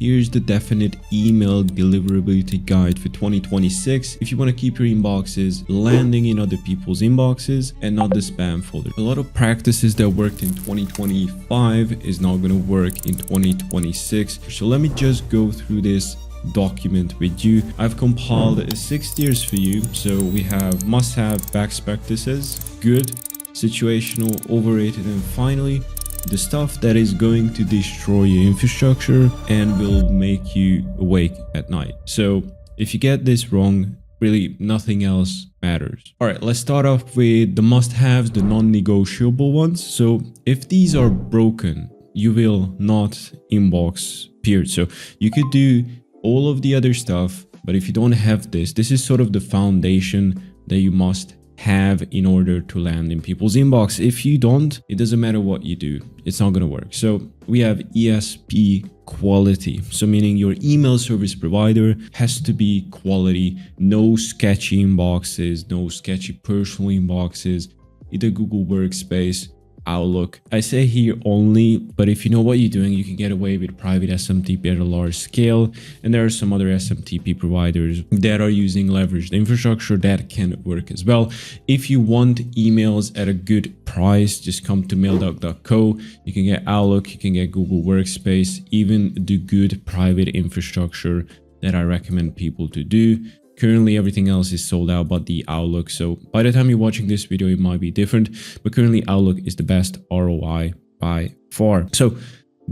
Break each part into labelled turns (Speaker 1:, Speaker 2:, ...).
Speaker 1: here's the definite email deliverability guide for 2026 if you want to keep your inboxes landing in other people's inboxes and not the spam folder. A lot of practices that worked in 2025 is not going to work in 2026. So let me just go through this document with you. I've compiled 6 tiers for you. So we have must-have best practices, good, situational, overrated, and finally the stuff that is going to destroy your infrastructure and will make you awake at night. So if you get this wrong, really nothing else matters. All right, let's start off with the must-haves, the non-negotiable ones. So if these are broken, you will not inbox, period. So you could do all of the other stuff, but if you don't have this, this is sort of the foundation that you must have in order to land in people's inbox. If you don't, it doesn't matter what you do, it's not going to work. So we have ESP quality. So meaning your email service provider has to be quality, no sketchy inboxes, no sketchy personal inboxes, either Google Workspace, Outlook. I say here only, but if you know what you're doing, you can get away with private SMTP at a large scale. And there are some other SMTP providers that are using leveraged infrastructure that can work as well. If you want emails at a good price, just come to maildoc.co. You can get Outlook, you can get Google Workspace, even the good private infrastructure that I recommend people to do. Currently, everything else is sold out but the Outlook. So by the time you're watching this video, it might be different, but currently Outlook is the best ROI by far. So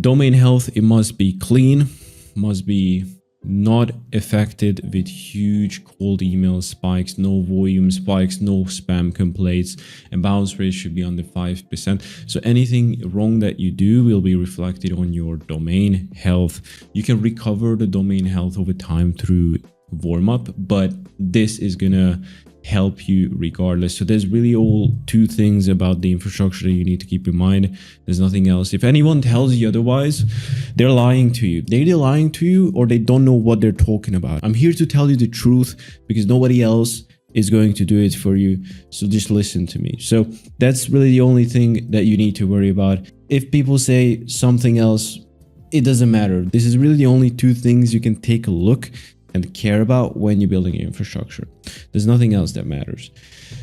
Speaker 1: domain health, it must be clean, must be not affected with huge cold email spikes, no volume spikes, no spam complaints, and bounce rate should be under 5%. So anything wrong that you do will be reflected on your domain health. You can recover the domain health over time through warm up, but this is gonna help you regardless. So there's really all 2 things about the infrastructure that you need to keep in mind. There's nothing else. If anyone tells you otherwise, they're lying to you. They're either lying to you or they don't know what they're talking about. I'm here to tell you the truth because nobody else is going to do it for you. So just listen to me. So that's really the only thing that you need to worry about. If people say something else, it doesn't matter. This is really the only 2 things you can take a look and care about when you're building your infrastructure. There's nothing else that matters.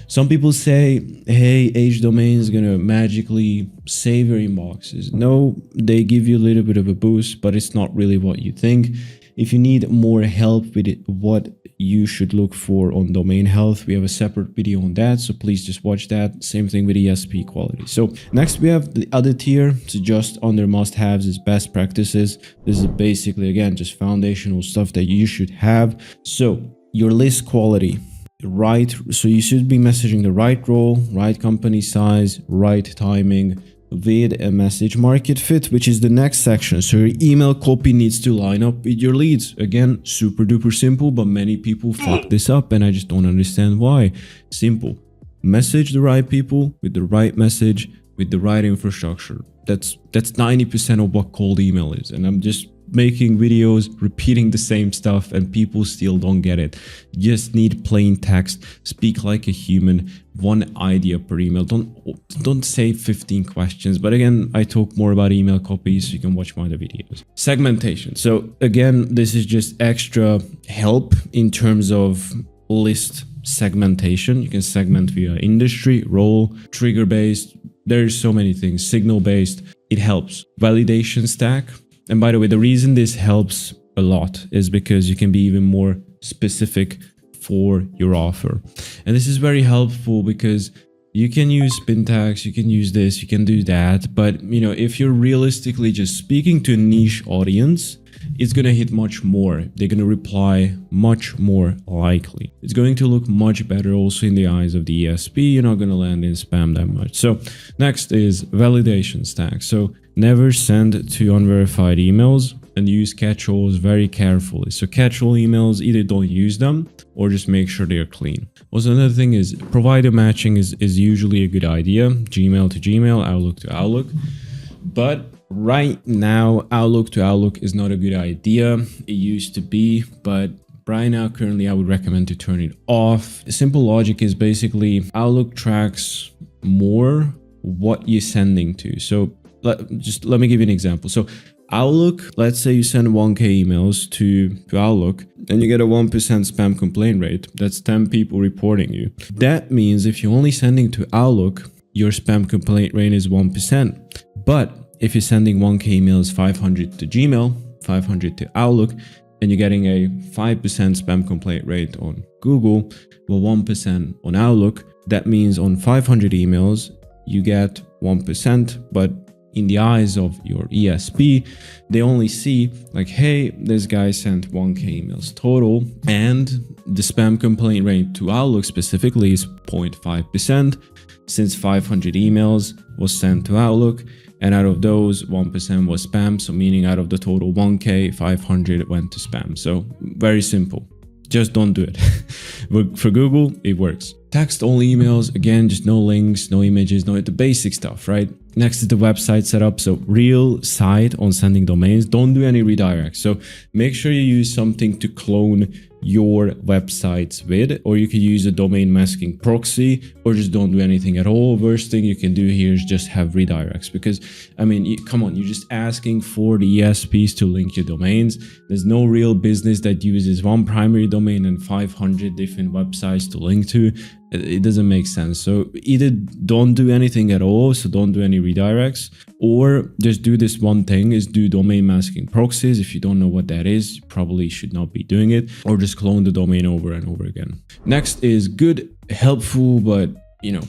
Speaker 1: Some people say, hey, H domain is gonna magically save your inboxes. No, they give you a little bit of a boost, but it's not really what you think. If you need more help with it, what you should look for on domain health, we have a separate video on that, so please just watch that. Same thing with ESP quality. So next we have the other tier. So just under must-haves is best practices. This is basically, again, just foundational stuff that you should have. So your list quality, right? So you should be messaging the right role, right company size, right timing, with a message market fit, which is the next section. So your email copy needs to line up with your leads. Again, super duper simple, but many people fuck this up and I just don't understand why. Simple. Message the right people with the right message, with the right infrastructure. That's 90% of what cold email is. And I'm just making videos repeating the same stuff and people still don't get it. You just need plain text, speak like a human, 1 idea per email. Don't say 15 questions. But again, I talk more about email copies, so you can watch my other videos. Segmentation. So again, this is just extra help in terms of list segmentation. You can segment via industry, role, trigger based. There's so many things, signal based. It helps. Validation stack. And by the way, the reason this helps a lot is because you can be even more specific for your offer. And this is very helpful because you can use spin tags, you can use this, you can do that. But you know, if you're realistically just speaking to a niche audience, it's going to hit much more. They're going to reply much more likely. It's going to look much better also in the eyes of the ESP. You're not going to land in spam that much. So next is validation stack. So never send to unverified emails and use catch-alls very carefully. So catch-all emails, either don't use them or just make sure they're clean. Also, another thing is provider matching is usually a good idea. Gmail to Gmail, Outlook to Outlook. But right now, Outlook to Outlook is not a good idea. It used to be, but right now, currently, I would recommend to turn it off. The simple logic is basically Outlook tracks more what you're sending to. So let me give you an example. So Outlook, let's say you send 1k emails to Outlook and you get a 1% spam complaint rate. That's 10 people reporting you. That means if you're only sending to Outlook, your spam complaint rate is 1%. But if you're sending 1k emails, 500 to Gmail, 500 to Outlook, and you're getting a 5% spam complaint rate on Google, well, 1% on Outlook, that means on 500 emails, you get 1%, but in the eyes of your ESP, they only see like, hey, this guy sent 1k emails total, and the spam complaint rate to Outlook specifically is 0.5%, since 500 emails was sent to Outlook, and out of those, 1% was spam, so meaning out of the total 1k, 500 went to spam. So very simple. Just don't do it. But for Google, it works. Text-only emails, again, just no links, no images, no the basic stuff, right? Next is the website setup. So real site on sending domains. Don't do any redirects. So make sure you use something to clone your websites with, or you could use a domain masking proxy, or just don't do anything at all. Worst thing you can do here is just have redirects, because I mean, come on, you're just asking for the ESPs to link your domains. There's no real business that uses one primary domain and 500 different websites to link to. It doesn't make sense. So either don't do anything at all, so don't do any redirects, or just do this one thing, is do domain masking proxies. If you don't know what that is, you probably should not be doing it, or just clone the domain over and over again. Next is good, helpful, but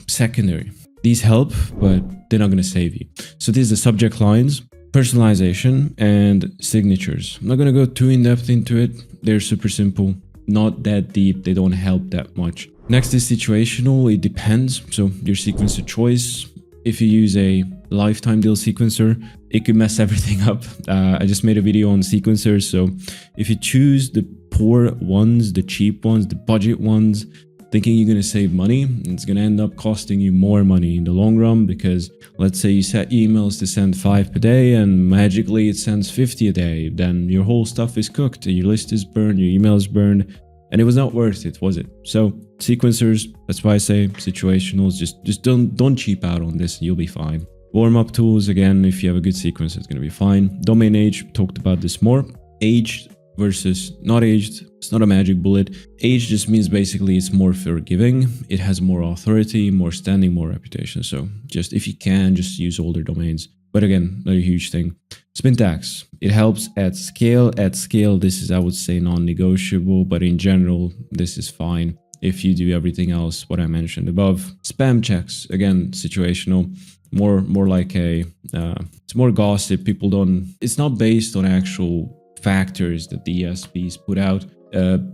Speaker 1: secondary. These help, but they're not going to save you. So these are the subject lines, personalization, and signatures. I'm not going to go too in depth into it. They're super simple, not that deep. They don't help that much. Next is situational. It depends. So your sequencer choice. If you use a lifetime deal sequencer, it could mess everything up. I just made a video on sequencers. So if you choose the poor ones, the cheap ones, the budget ones, thinking you're going to save money, it's going to end up costing you more money in the long run, because let's say you set emails to send 5 per day and magically it sends 50 a day, then your whole stuff is cooked, your list is burned, your email is burned, and it was not worth it, was it? So sequencers, that's why I say situationals, just don't cheap out on this, you'll be fine. Warm-up tools, again, if you have a good sequencer, it's going to be fine. Domain age, talked about this more. Aged versus not aged, it's not a magic bullet. Age just means basically it's more forgiving, it has more authority, more standing, more reputation. So just if you can, just use older domains. But again, not a huge thing. Spin tax, it helps at scale. At scale, this is, I would say, non-negotiable, but in general, this is fine if you do everything else what I mentioned above. Spam checks, again, situational, more like a it's more gossip. People don't, it's not based on actual factors that the ESPs put out.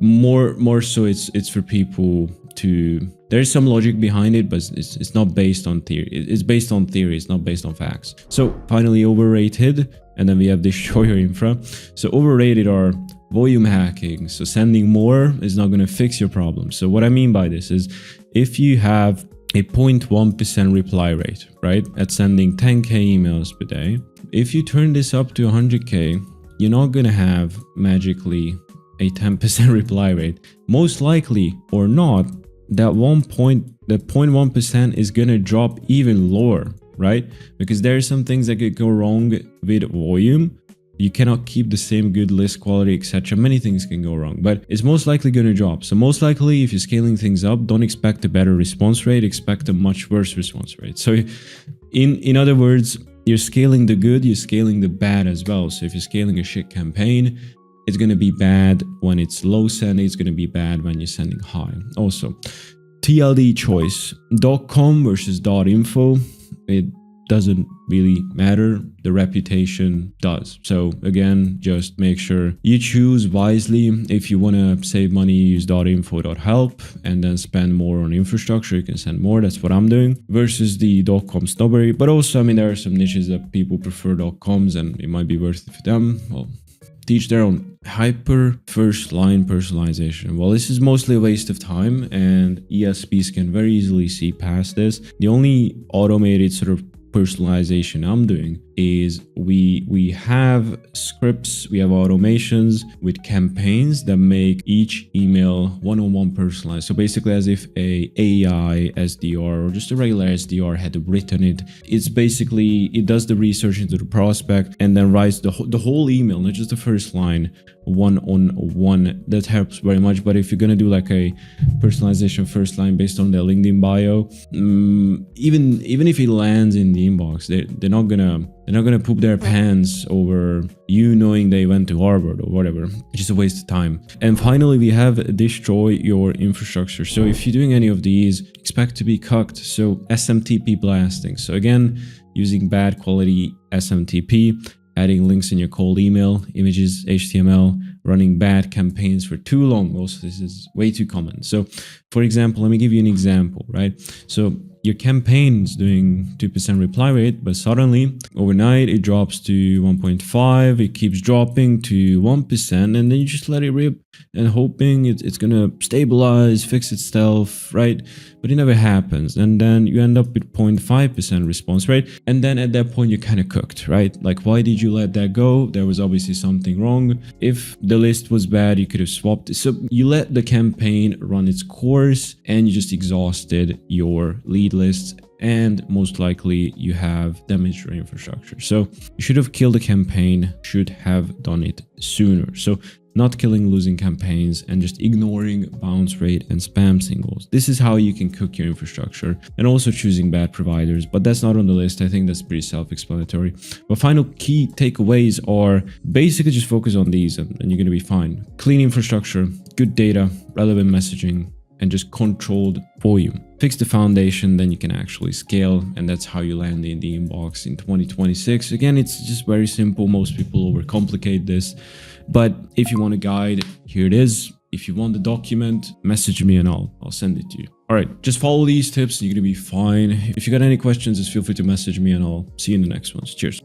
Speaker 1: More so it's for people to, there's some logic behind it, but it's not based on theory. It's based on theory, it's not based on facts. So finally, overrated, and then we have this show your infra. So overrated are volume hacking. So sending more is not going to fix your problem. So what I mean by this is, if you have a 0.1% reply rate, right, at sending 10k emails per day, if you turn this up to 100k, you're not going to have magically a 10% reply rate. Most likely or not, that 0.1% is going to drop even lower, right? Because there are some things that could go wrong with volume. You cannot keep the same good list quality, etc. Many things can go wrong, but it's most likely going to drop. So most likely, if you're scaling things up, don't expect a better response rate, expect a much worse response rate. So in other words, you're scaling the good, you're scaling the bad as well. So if you're scaling a shit campaign, it's going to be bad when it's low sending, it's going to be bad when you're sending high. Also, TLD choice, .com versus .info, it doesn't really matter. The reputation does. So again, just make sure you choose wisely. If you want to save money, use .info, .help, and then spend more on infrastructure. You can send more. That's what I'm doing. Versus the .com snobbery. But also, I mean, there are some niches that people prefer .coms, and it might be worth it for them. Well, teach their own. Hyper first line personalization. Well, this is mostly a waste of time, and ESPs can very easily see past this. The only automated sort of personalization I'm doing is we have scripts, we have automations with campaigns that make each email one-on-one personalized. So basically as if a AI SDR or just a regular SDR had written it. It's basically, it does the research into the prospect and then writes the whole email, not just the first line, one-on-one. That helps very much. But if you're gonna do like a personalization first line based on their LinkedIn bio, even if it lands in the inbox, they're not gonna poop their pants over you knowing they went to Harvard or whatever. It's just a waste of time. And finally, we have destroy your infrastructure. So if you're doing any of these, expect to be cucked. So SMTP blasting. So again, using bad quality SMTP, adding links in your cold email, images, HTML, running bad campaigns for too long. Also, this is way too common. So for example, let me give you an example, right? So your campaign is doing 2% reply rate, but suddenly overnight it drops to 1.5, it keeps dropping to 1%, and then you just let it rip and hoping it's gonna stabilize, fix itself, right? But it never happens. And then you end up with 0.5% response rate. And then at that point, you're kind of cooked, right? Like, why did you let that go? There was obviously something wrong. If the list was bad, you could have swapped it. So you let the campaign run its course and you just exhausted your lead lists. And most likely you have damaged your infrastructure. So you should have killed the campaign, should have done it sooner. So not killing losing campaigns and just ignoring bounce rate and spam signals. This is how you can cook your infrastructure, and also choosing bad providers, but that's not on the list. I think that's pretty self-explanatory. But final key takeaways are basically just focus on these and you're going to be fine. Clean infrastructure, good data, relevant messaging, and just controlled volume. Fix the foundation, then you can actually scale, and that's how you land in the inbox in 2026. Again, it's just very simple. Most people overcomplicate this, but if you want a guide, here it is. If you want the document, message me and I'll send it to you. All right, just follow these tips and you're gonna be fine. If you got any questions, just feel free to message me and I'll see you in the next ones. Cheers.